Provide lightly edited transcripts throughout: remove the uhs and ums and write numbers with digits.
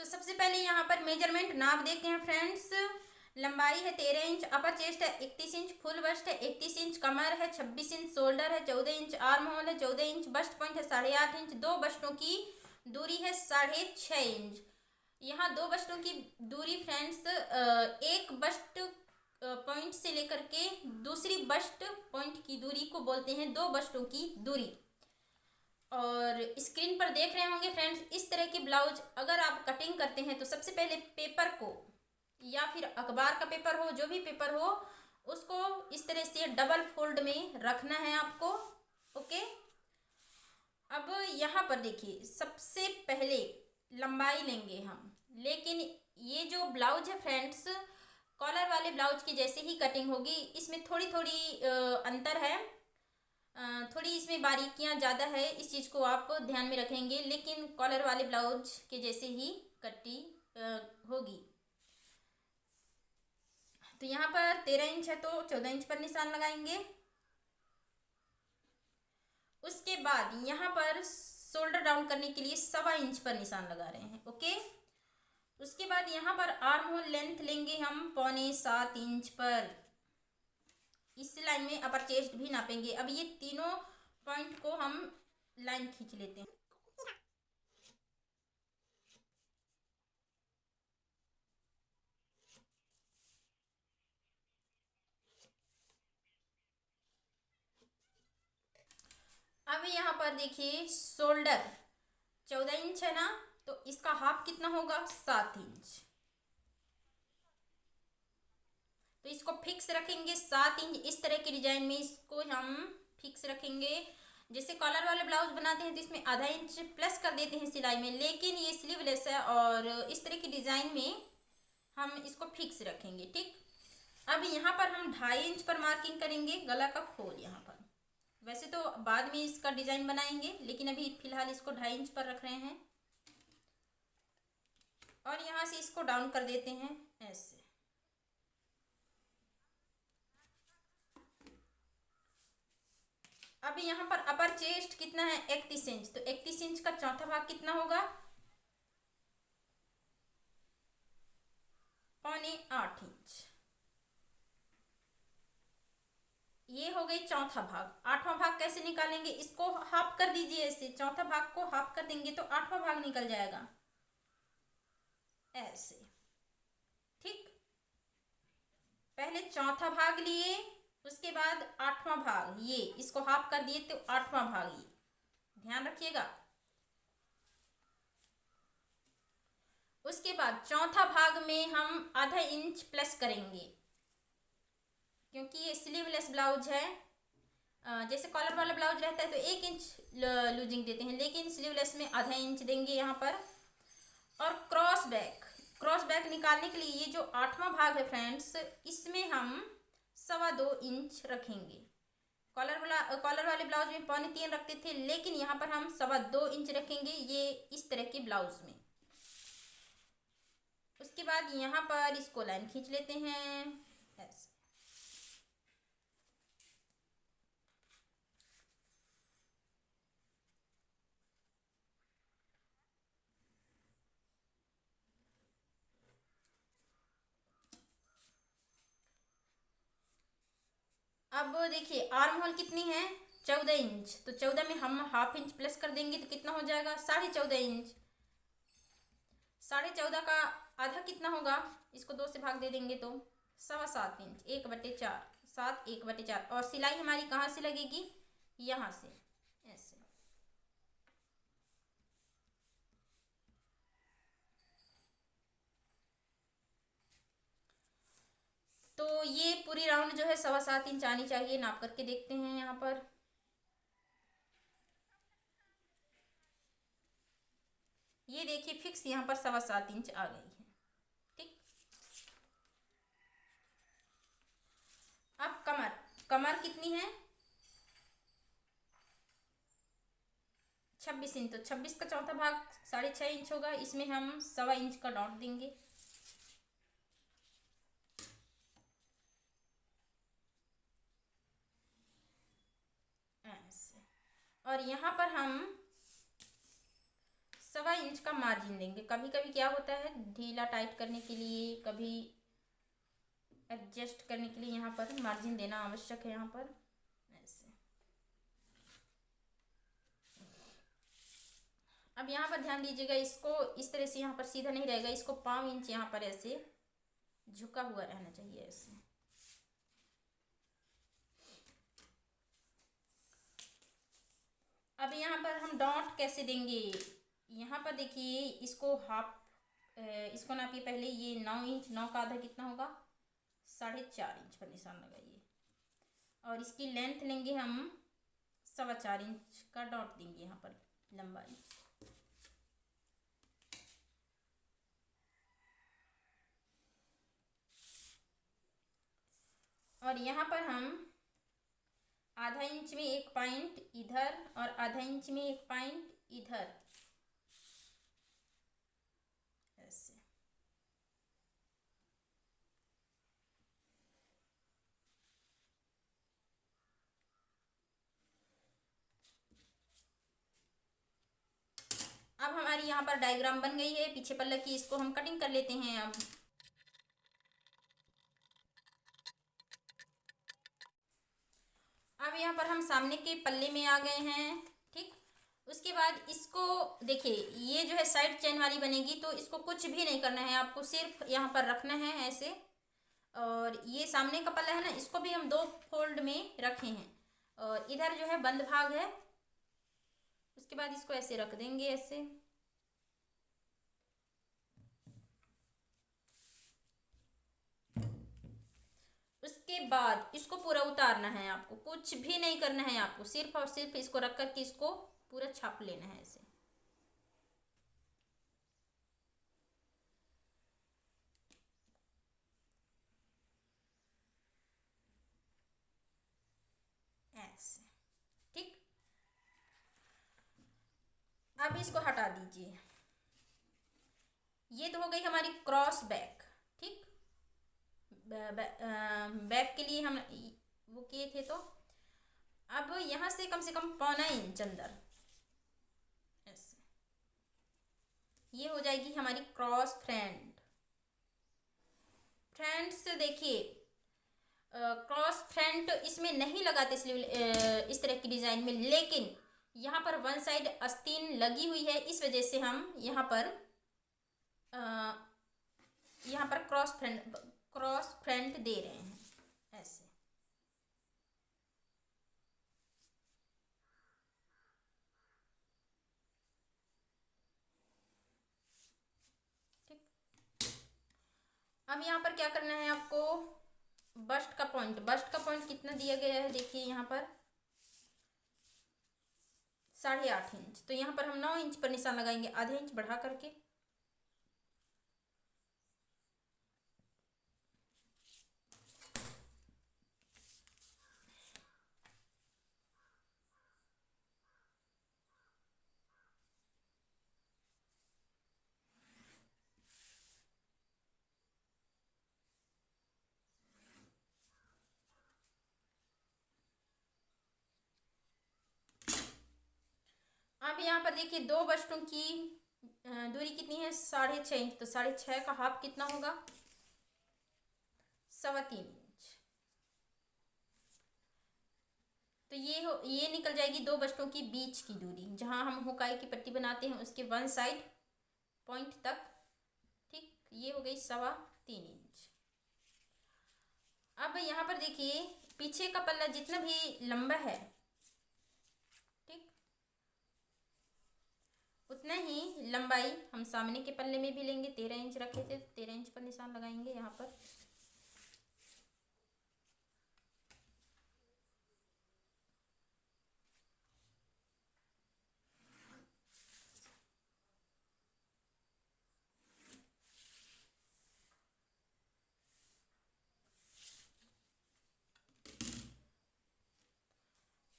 सबसे पहले यहाँ पर मेजरमेंट नाप देखते हैं फ्रेंड्स। लंबाई है 13 इंच, अपर चेस्ट है 31 इंच, फुल बस्ट है 31 इंच, कमर है 26 इंच, शोल्डर है 14 इंच, आर्म होल है 14 इंच, बस्ट पॉइंट है 8.5 इंच, दो बस्टों की दूरी है 6.5 इंच। यहाँ दो बस्टों की दूरी फ्रेंड्स एक बस्ट पॉइंट से लेकर के दूसरी बस्ट पॉइंट की दूरी को बोलते हैं दो बस्टों की दूरी। और स्क्रीन पर देख रहे होंगे फ्रेंड्स, इस तरह की ब्लाउज अगर आप कटिंग करते हैं तो सबसे पहले पेपर को या फिर अखबार का पेपर हो, जो भी पेपर हो, उसको इस तरह से डबल फोल्ड में रखना है आपको। ओके, अब यहाँ पर देखिए सबसे पहले लंबाई लेंगे हम, लेकिन ये जो ब्लाउज है फ्रेंड्स कॉलर वाले ब्लाउज की जैसे ही कटिंग होगी, इसमें थोड़ी थोड़ी अंतर है, थोड़ी इसमें बारीकियां ज़्यादा है, इस चीज़ को आप ध्यान में रखेंगे, लेकिन कॉलर वाले ब्लाउज के जैसे ही कटी होगी। तो यहाँ पर 13 इंच है तो 14 इंच पर निशान लगाएंगे। उसके बाद यहाँ पर शोल्डर डाउन करने के लिए 1.25 इंच पर निशान लगा रहे हैं। ओके, उसके बाद यहाँ पर आर्म होल लेंथ लेंगे हम 6.25 इंच पर। इस लाइन में अपर चेस्ट भी नापेंगे। अब ये तीनों पॉइंट को हम लाइन खींच लेते हैं। अब यहाँ पर देखिए शोल्डर 14 इंच है ना, तो इसका हाफ कितना होगा 7 इंच। तो इसको फिक्स रखेंगे 7 इंच। इस तरह की डिजाइन में इसको हम फिक्स रखेंगे। जैसे कॉलर वाले ब्लाउज बनाते हैं तो इसमें आधा इंच प्लस कर देते हैं सिलाई में, लेकिन ये स्लीवलेस है और इस तरह की डिजाइन में हम इसको फिक्स रखेंगे। ठीक, अब यहाँ पर हम 2.5 इंच पर मार्किंग करेंगे गला का खोल। यहाँ पर वैसे तो बाद में इसका डिजाइन बनाएंगे, लेकिन अभी फिलहाल इसको 2.5 इंच पर रख रहे हैं और यहाँ से इसको डाउन कर देते हैं ऐसे। अब यहाँ पर अपर चेस्ट कितना है 31 इंच, तो 31 इंच का चौथा भाग कितना होगा 7.25 इंच। ये हो गई चौथा भाग। आठवां भाग कैसे निकालेंगे, इसको हाफ कर दीजिए ऐसे, चौथा भाग को हाफ कर देंगे तो आठवां भाग निकल जाएगा ऐसे। ठीक, पहले चौथा भाग लिए, उसके बाद आठवां भाग, ये इसको हाफ कर दिए तो आठवां भाग, ये ध्यान रखिएगा। उसके बाद चौथा भाग में हम आधा इंच प्लस करेंगे, क्योंकि ये स्लीवलेस ब्लाउज है। जैसे कॉलर वाला ब्लाउज रहता है तो 1 इंच लूजिंग देते हैं, लेकिन स्लीवलेस में आधा इंच देंगे यहाँ पर। और क्रॉस बैक निकालने के लिए ये जो आठवां भाग है फ्रेंड्स, इसमें हम 2.25 इंच रखेंगे। कॉलर वाले ब्लाउज में 3.25 रखते थे, लेकिन यहाँ पर हम 2.25 इंच रखेंगे ये इस तरह के ब्लाउज में। उसके बाद यहाँ पर इसको लाइन खींच लेते हैं ऐसे। अब देखिए आर्म होल कितनी है 14 इंच, तो 14 में हम हाफ इंच प्लस कर देंगे तो कितना हो जाएगा 14.5 इंच। 14.5 का आधा कितना होगा, इसको 2 से भाग दे देंगे तो 7.25 इंच, 1/4, 7 1/4। और सिलाई हमारी कहाँ से लगेगी, यहाँ से ऐसे। तो ये पूरी राउंड जो है 7.25 इंच आनी चाहिए। नाप करके देखते हैं यहाँ पर। ये देखिए फिक्स यहाँ पर 7.25 इंच आ गई है। ठीक, अब कमर कितनी है 26 इंच, तो 26 का चौथा भाग 6.5 इंच होगा, इसमें हम 1.25 इंच का डॉट देंगे। ऐसे, और यहाँ पर हम 1.25 इंच का मार्जिन देंगे। कभी कभी क्या होता है, ढीला टाइट करने के लिए, कभी एडजस्ट करने के लिए यहाँ पर मार्जिन देना आवश्यक है। यहाँ पर ऐसे। अब यहाँ पर ध्यान दीजिएगा, इसको इस तरह से यहाँ पर सीधा नहीं रहेगा, इसको 1.5 इंच यहाँ पर ऐसे झुका हुआ रहना चाहिए ऐसे। अब यहाँ पर हम डॉट कैसे देंगे, यहाँ पर देखिए, इसको इसको नापिए पहले, ये 9 इंच, 9 का आधा कितना होगा, 4.5 इंच पर निशान लगाइए। और इसकी लेंथ लेंगे हम 4.25 इंच का डॉट देंगे यहाँ पर लंबाई। और यहाँ पर हम ½ इंच में 1 पॉइंट इधर और ½ इंच में 1 पॉइंट इधर ऐसे। अब हमारी यहाँ पर डायग्राम बन गई है पीछे पल्ले की, इसको हम कटिंग कर लेते हैं। अब यहाँ पर हम सामने के पल्ले में आ गए हैं। ठीक, उसके बाद इसको देखिए, ये जो है साइड चेन वाली बनेगी, तो इसको कुछ भी नहीं करना है आपको, सिर्फ यहाँ पर रखना है ऐसे। और ये सामने का पल्ला है ना, इसको भी हम 2 फोल्ड में रखे हैं। और इधर जो है बंद भाग है, उसके बाद इसको ऐसे रख देंगे ऐसे। उसके बाद इसको पूरा उतारना है आपको, कुछ भी नहीं करना है आपको, सिर्फ और सिर्फ इसको रख करके इसको पूरा छाप लेना है ऐसे। ऐसे। ठीक, अब इसको हटा दीजिए। ये तो हो गई हमारी क्रॉस बैक। ठीक, बैक के लिए हम वो किए थे। तो अब यहाँ से कम 1.25 इंच अंदर ऐसे, ये हो जाएगी हमारी क्रॉस फ्रंट। फ्रेंड्स देखिए, क्रॉस फ्रंट इसमें नहीं लगाते इस तरह की डिज़ाइन में, लेकिन यहाँ पर वन साइड आस्तीन लगी हुई है, इस वजह से हम यहाँ पर क्रॉस फ्रंट दे रहे हैं ऐसे। ठीक, अब यहाँ पर क्या करना है आपको, बस्ट का पॉइंट कितना दिया गया है, देखिए यहाँ पर 8.5 इंच। तो यहाँ पर हम 9 इंच पर निशान लगाएंगे, ½ इंच बढ़ा करके। अब यहाँ पर देखिए, 2 बस्टों की दूरी कितनी है, 6.5 इंच। तो 6.5 का हाफ कितना होगा, 3.25 इंच। तो ये निकल जाएगी 2 बस्टों की बीच की दूरी, जहाँ हम हुकाई की पट्टी बनाते हैं उसके वन साइड पॉइंट तक। ठीक, ये हो गई 3.25 इंच। अब यहाँ पर देखिए, पीछे का पल्ला जितना भी लंबा है, ठीक, उतना ही लंबाई हम सामने के पल्ले में भी लेंगे। 13 इंच रखे थे, 13 इंच पर निशान लगाएंगे यहाँ पर।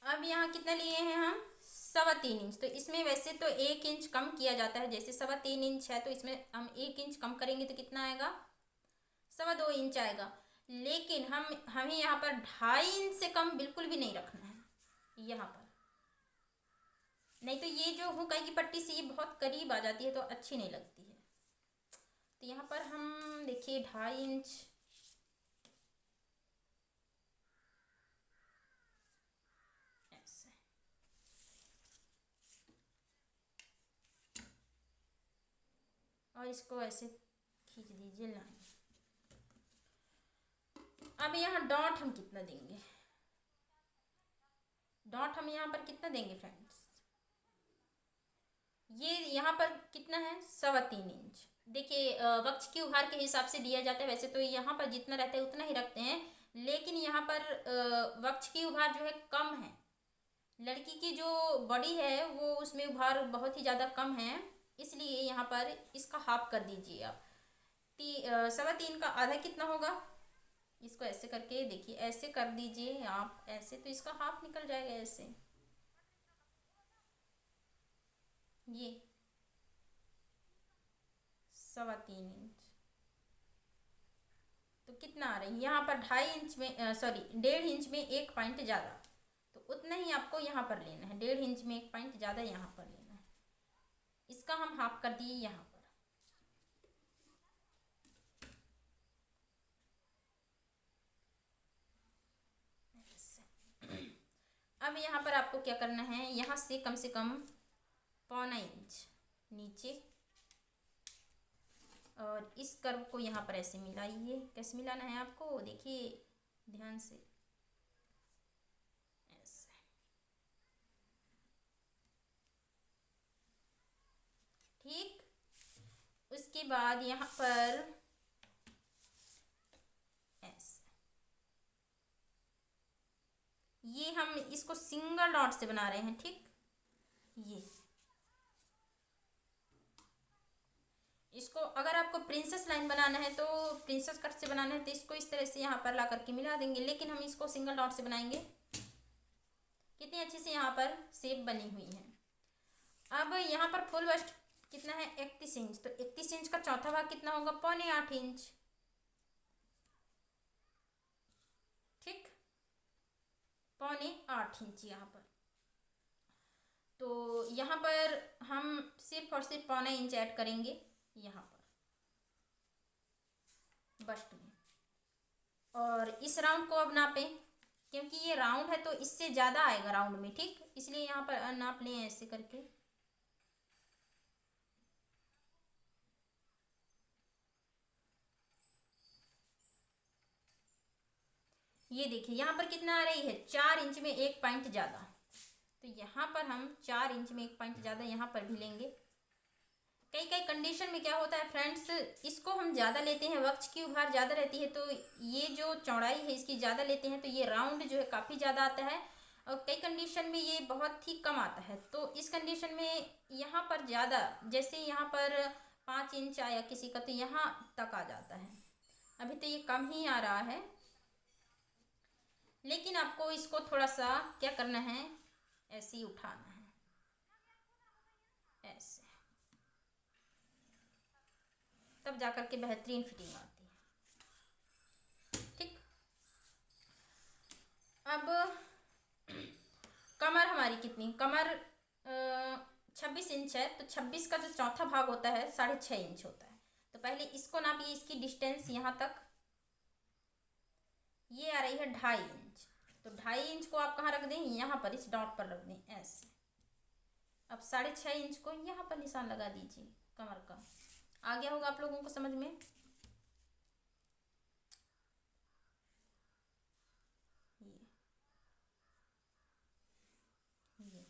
अब यहाँ कितना लिए हैं हम, 3.25 इंच। तो इसमें वैसे तो 1 इंच कम किया जाता है, जैसे 3.25 इंच है तो इसमें हम 1 इंच कम करेंगे तो कितना आएगा, 2.25 इंच आएगा। लेकिन हमें यहाँ पर 2.5 इंच से कम बिल्कुल भी नहीं रखना है यहाँ पर। नहीं तो ये जो हुकाई की पट्टी से ये बहुत करीब आ जाती है तो अच्छी नहीं लगती है। तो यहाँ पर हम देखिए 2.5 इंच ऐसे, और इसको ऐसे खींच दीजिए लाइन। अब यहाँ डॉट हम कितना देंगे, डॉट हम यहाँ पर कितना देंगे फ्रेंड्स, ये यहाँ पर कितना है 3.25 इंच। देखिए वक्ष की उभार के हिसाब से दिया जाता है, वैसे तो यहाँ पर जितना रहता है उतना ही रखते हैं, लेकिन यहाँ पर वक्ष की उभार जो है कम है, लड़की की जो बॉडी है वो उसमें उभार बहुत ही ज़्यादा कम है, इसलिए यहाँ पर इसका हाफ कर दीजिए आप। 3.25 का आधा कितना होगा, इसको ऐसे करके देखिए, ऐसे कर दीजिए आप ऐसे, तो इसका हाफ निकल जाएगा ऐसे, ये 3.25 इंच। तो कितना आ रहा है यहाँ पर 2.5 इंच में, सॉरी 1.5 इंच में 1 पॉइंट ज़्यादा, तो उतना ही आपको यहाँ पर लेना है, 1.5 इंच में 1 पॉइंट ज़्यादा यहाँ पर लेना है। इसका हम हाफ कर दिए यहाँ पर। अब यहाँ पर आपको क्या करना है, यहाँ से कम 1.25 इंच नीचे, और इस कर्व को यहाँ पर ऐसे मिलाइए। कैसे मिलाना है आपको देखिए ध्यान से, ऐसे। ठीक, उसके बाद यहाँ पर ऐसे, ये हम इसको सिंगल डॉट से बना रहे हैं। ठीक, ये इसको अगर आपको प्रिंसेस लाइन बनाना है तो प्रिंसेस कट से बनाना है तो इसको इस तरह से यहाँ पर ला करके मिला देंगे, लेकिन हम इसको सिंगल डॉट से बनाएंगे। कितनी अच्छी से यहाँ पर शेप बनी हुई है। अब यहाँ पर फुल बस्ट कितना है 31 इंच, तो 31 इंच का चौथा भाग कितना होगा 7.25 इंच। ठीक, 7.25 इंच यहाँ पर, तो यहाँ पर हम सिर्फ और सिर्फ 0.25 इंच ऐड करेंगे यहाँ पर बस्ट में, और इस राउंड को अब नापें, क्योंकि ये राउंड है तो इससे ज़्यादा आएगा राउंड में। ठीक, इसलिए यहाँ पर नाप लें ऐसे करके। ये देखिए यहाँ पर कितना आ रही है 4 इंच में 1 पॉइंट ज़्यादा, तो यहाँ पर हम 4 इंच में 1 पॉइंट ज़्यादा यहाँ पर भी लेंगे। कई कई कंडीशन में क्या होता है फ्रेंड्स, इसको हम ज़्यादा लेते हैं, वक्ष की उभार ज़्यादा रहती है तो ये जो चौड़ाई है इसकी ज़्यादा लेते हैं तो ये राउंड जो है काफ़ी ज़्यादा आता है, और कई कंडीशन में ये बहुत ही कम आता है। तो इस कंडीशन में यहाँ पर ज़्यादा, जैसे यहाँ पर 5 इंच आया किसी का तो यहाँ तक आ जाता है, अभी तो ये कम ही आ रहा है, लेकिन आपको इसको थोड़ा सा क्या करना है, ऐसे ही उठाना है ऐसे, तब जाकर के बेहतरीन फिटिंग आती है। ठीक, अब कमर हमारी कितनी, कमर 26 इंच है, तो 26 का जो चौथा भाग होता है 6.5 इंच होता है, तो पहले इसको नापिए, इसकी डिस्टेंस यहाँ तक ये आ रही है 2.5 इंच, तो 2.5 इंच को आप कहाँ रख दें, यहाँ पर इस डॉट पर रख दें ऐसे। अब 6.5 इंच को यहाँ पर निशान लगा दीजिए कमर का। आ गया होगा आप लोगों को समझ में। ये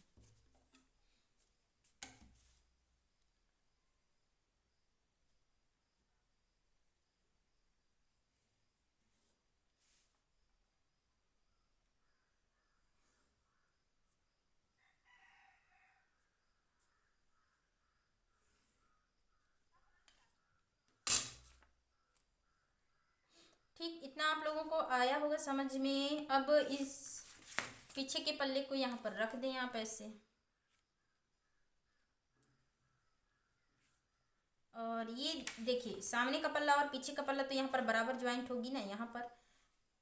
ठीक, इतना आप लोगों को आया होगा समझ में। अब इस पीछे के पल्ले को यहाँ पर रख दें आप ऐसे, और ये देखिए सामने का पल्ला और पीछे का पल्ला तो यहाँ पर बराबर ज्वाइंट होगी ना यहाँ पर,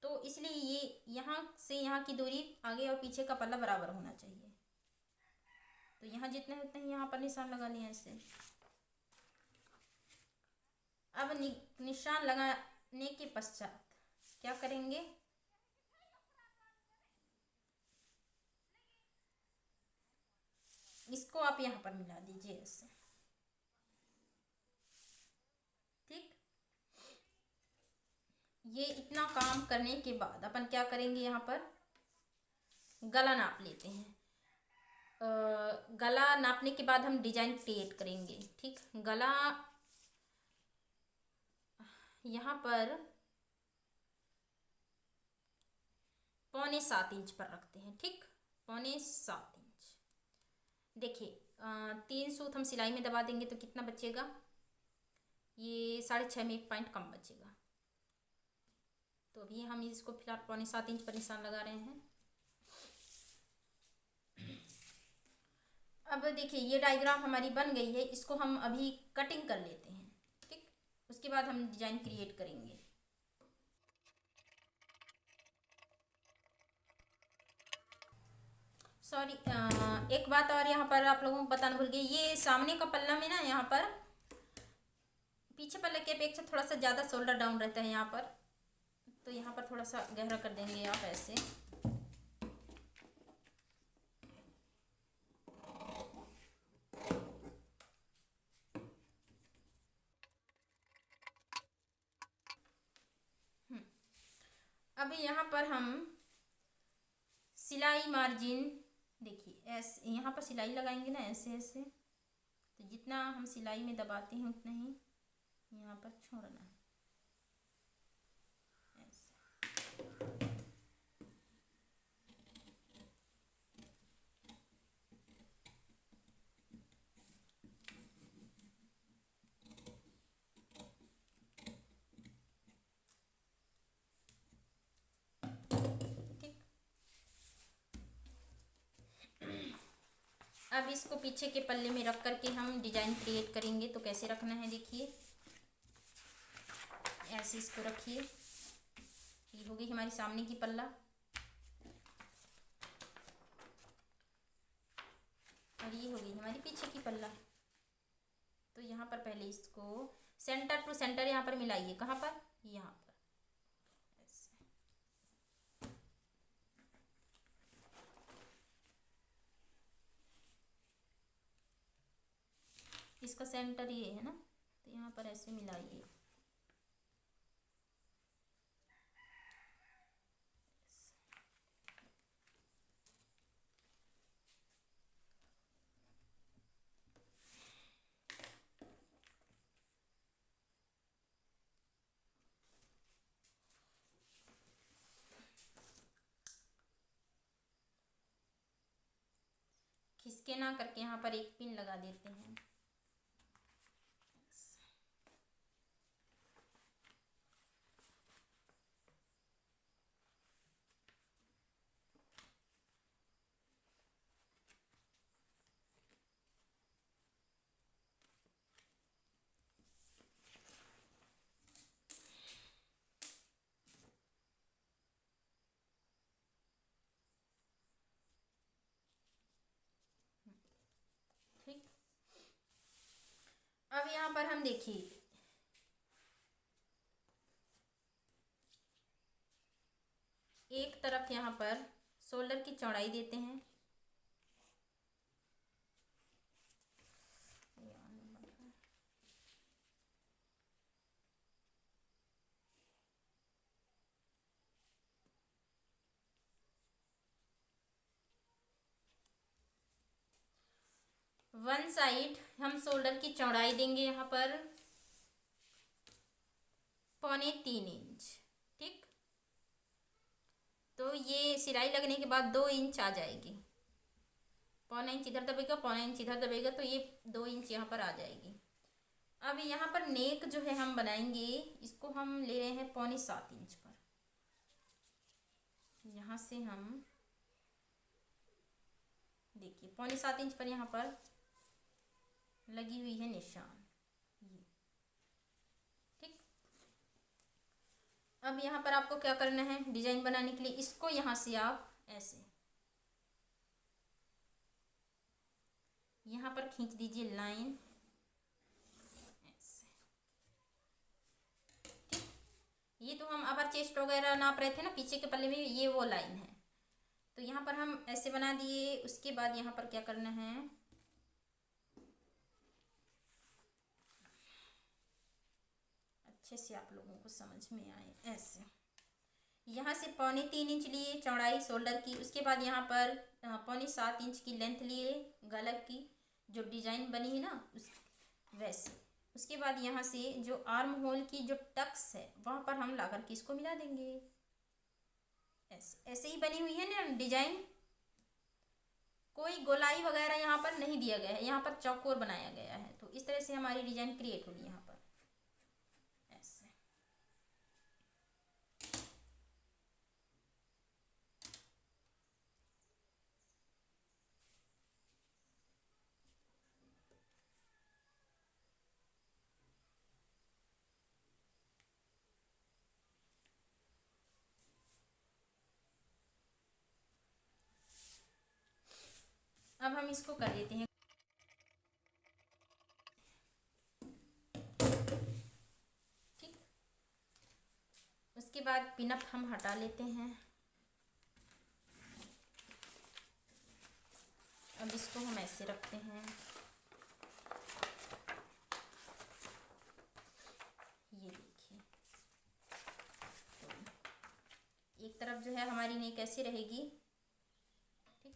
तो इसलिए ये यहाँ से यहाँ की दूरी आगे और पीछे का पल्ला बराबर होना चाहिए। तो यहाँ जितने होते हैं यहाँ पर निशान लगा लिया ऐसे। अब निशान लगाने के पश्चात क्या करेंगे, इसको आप यहाँ पर मिला दीजिए ऐसे, ठीक। ये इतना काम करने के बाद अपन क्या करेंगे, यहाँ पर गला नाप लेते हैं। गला नापने के बाद हम डिजाइन क्रिएट करेंगे, ठीक। गला यहाँ पर 6.25 इंच पर रखते हैं, ठीक। 6.25 इंच। देखिए 3 सूत हम सिलाई में दबा देंगे तो कितना बचेगा, ये 6.5 में 1 पॉइंट कम बचेगा। तो अभी हम इसको फिलहाल 6.25 इंच पर निशान लगा रहे हैं। अब देखिए ये डायग्राम हमारी बन गई है, इसको हम अभी कटिंग कर लेते हैं, ठीक। उसके बाद हम डिजाइन क्रिएट करेंगे। सॉरी, एक बात और यहाँ पर आप लोगों को बताना भूल गई, ये सामने का पल्ला में ना यहाँ पर पीछे पल्ले की अपेक्षा थोड़ा सा ज़्यादा शोल्डर डाउन रहता है यहाँ पर, तो यहाँ पर थोड़ा सा गहरा कर देंगे आप ऐसे। अभी यहाँ पर हम सिलाई मार्जिन देखिए ऐसे यहाँ पर सिलाई लगाएंगे ना ऐसे ऐसे, तो जितना हम सिलाई में दबाते हैं उतना ही यहाँ पर छोड़ना है ऐसे। अब इसको पीछे के पल्ले में रख करके हम डिजाइन क्रिएट करेंगे। तो कैसे रखना है देखिए, ऐसे इसको रखिए। ये हो गई हमारी सामने की पल्ला, और ये हो गई हमारी पीछे की पल्ला। तो यहाँ पर पहले इसको सेंटर टू सेंटर यहाँ पर मिलाइए। कहाँ पर, यहाँ पर ऐसे। इसका सेंटर ये है ना, तो यहाँ पर ऐसे मिलाइए। खिसके ना करके यहाँ पर एक पिन लगा देते हैं। ठीक, अब यहाँ पर हम देखिए एक तरफ यहाँ पर शोल्डर की चौड़ाई देते हैं। 1 साइड हम शोल्डर की चौड़ाई देंगे यहाँ पर 3.25 इंच, ठीक। तो ये सिलाई लगने के बाद 2 इंच आ जाएगी। 1.25 इंच इधर दबेगा, 1.25 इंच इधर दबेगा, तो ये 2 इंच यहाँ पर आ जाएगी। अब यहाँ पर नेक जो है हम बनाएंगे, इसको हम ले रहे हैं 6.25 इंच पर। यहाँ से हम देखिए 6.25 इंच पर यहाँ पर लगी हुई है निशान, ये, ठीक। अब यहाँ पर आपको क्या करना है, डिजाइन बनाने के लिए इसको यहाँ से आप ऐसे यहाँ पर खींच दीजिए लाइन ऐसे। ठीक, ये तो हम अपर चेस्ट वगैरह नाप रहे थे ना पीछे के पल्ले में, ये वो लाइन है। तो यहाँ पर हम ऐसे बना दिए। उसके बाद यहाँ पर क्या करना है, अच्छे से आप लोगों को समझ में आए, ऐसे यहाँ से 3.25 इंच लिए चौड़ाई शोल्डर की। उसके बाद यहाँ पर 6.25 इंच की लेंथ लिए गला की, जो डिजाइन बनी है ना उस वैसे। उसके बाद यहाँ से जो आर्म होल की जो टक्स है वहाँ पर हम ला करके इसको मिला देंगे। ऐसे ऐसे ही बनी हुई है ना डिजाइन, कोई गोलाई वगैरह यहाँ पर नहीं दिया गया है, यहाँ पर चौकोर बनाया गया है। तो इस तरह से हमारी डिजाइन क्रिएट होगी यहाँ पर ऐसे। अब हम इसको कर देते हैं। ठीक, उसके बाद पिनअप हम हटा लेते हैं। अब इसको हम ऐसे रखते हैं, ये देखिए। तो एक तरफ जो है हमारी नेक ऐसी रहेगी। ठीक,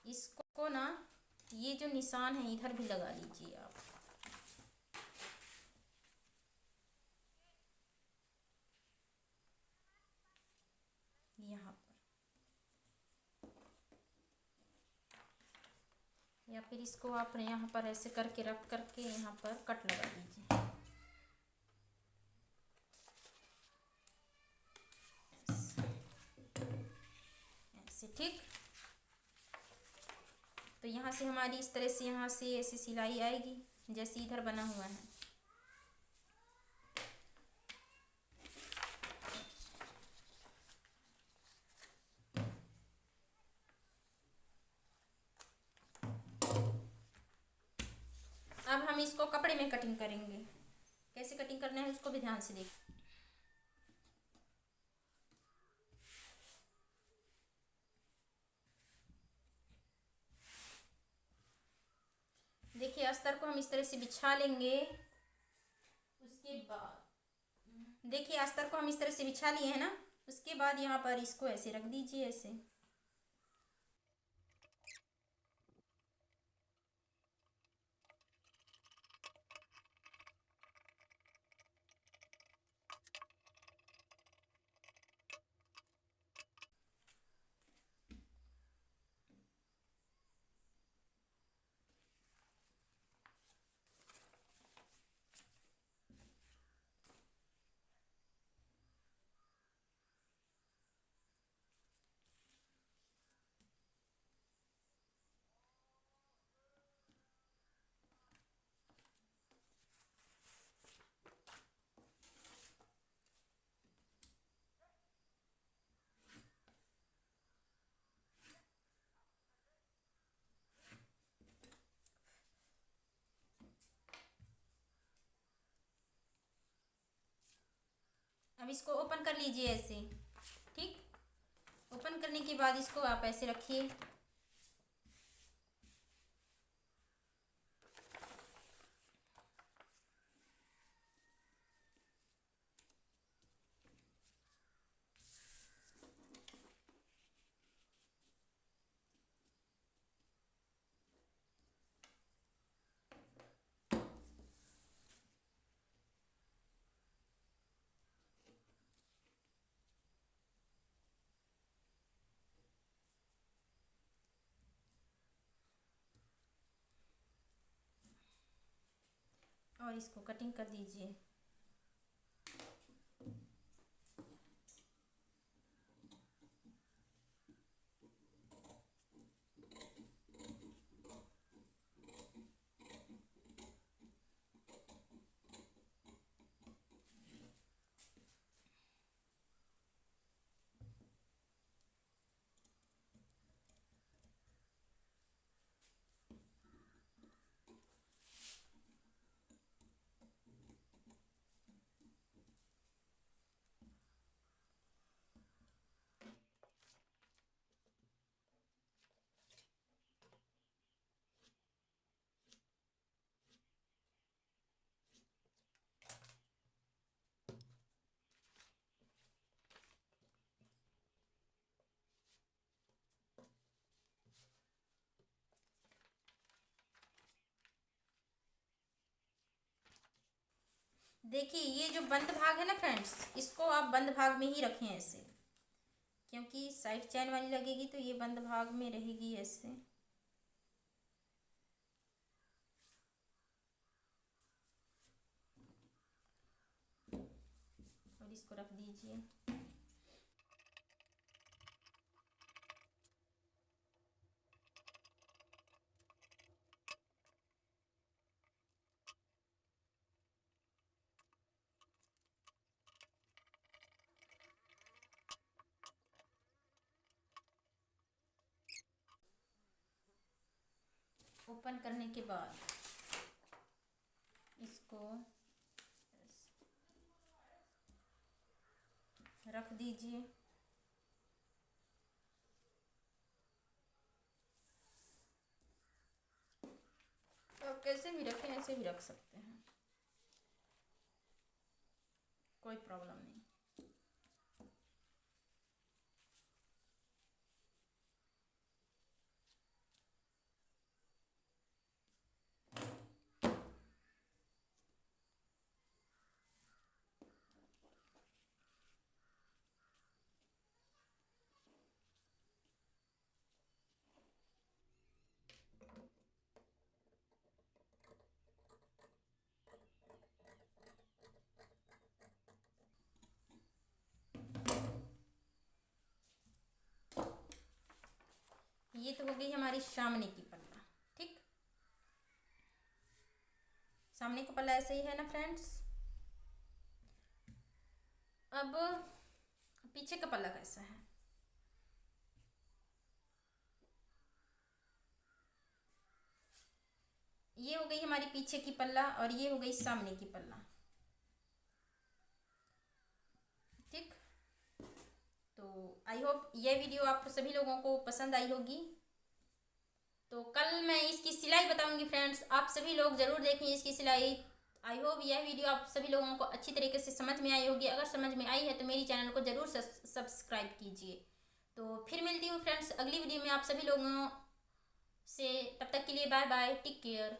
इसको ना ये जो निशान है इधर भी लगा लीजिए आप। यहाँ पर, या फिर इसको आप यहाँ पर ऐसे करके रख करके यहाँ पर कट लगा दीजिए ऐसे। ठीक, तो यहाँ से हमारी इस तरह से यहाँ से ऐसी सिलाई आएगी जैसे इधर बना हुआ है। अब हम इसको कपड़े में कटिंग करेंगे। कैसे कटिंग करना है उसको भी ध्यान से देखिए। देखिए अस्तर को हम इस तरह से बिछा लेंगे। उसके बाद देखिए अस्तर को हम इस तरह से बिछा लिए हैं ना। उसके बाद यहाँ पर इसको ऐसे रख दीजिए ऐसे। अब इसको ओपन कर लीजिए ऐसे। ठीक, ओपन करने के बाद इसको आप ऐसे रखिए। और इसको कटिंग कर दीजिए। देखिए ये जो बंद भाग है ना फ्रेंड्स, इसको आप बंद भाग में ही रखें ऐसे, क्योंकि साइड चैन वाली लगेगी तो ये बंद भाग में रहेगी ऐसे। और इसको रख दीजिए। ओपन करने के बाद इसको रख दीजिए। आप कैसे भी रखें, ऐसे भी रख सकते हैं, कोई प्रॉब्लम नहीं। ये तो हो गई हमारी सामने की पल्ला। ठीक, सामने का पल्ला ऐसे ही है ना फ्रेंड्स। अब पीछे का पल्ला कैसा है, ये हो गई हमारी पीछे की पल्ला और ये हो गई सामने की पल्ला। ठीक, तो आई होप ये वीडियो आप सभी लोगों को पसंद आई होगी। तो कल मैं इसकी सिलाई बताऊंगी फ्रेंड्स, आप सभी लोग ज़रूर देखें इसकी सिलाई। आई होप यह वीडियो आप सभी लोगों को अच्छी तरीके से समझ में आई होगी। अगर समझ में आई है तो मेरी चैनल को ज़रूर सब्सक्राइब कीजिए। तो फिर मिलती हूँ फ्रेंड्स अगली वीडियो में आप सभी लोगों से, तब तक के लिए बाय बाय, टेक केयर।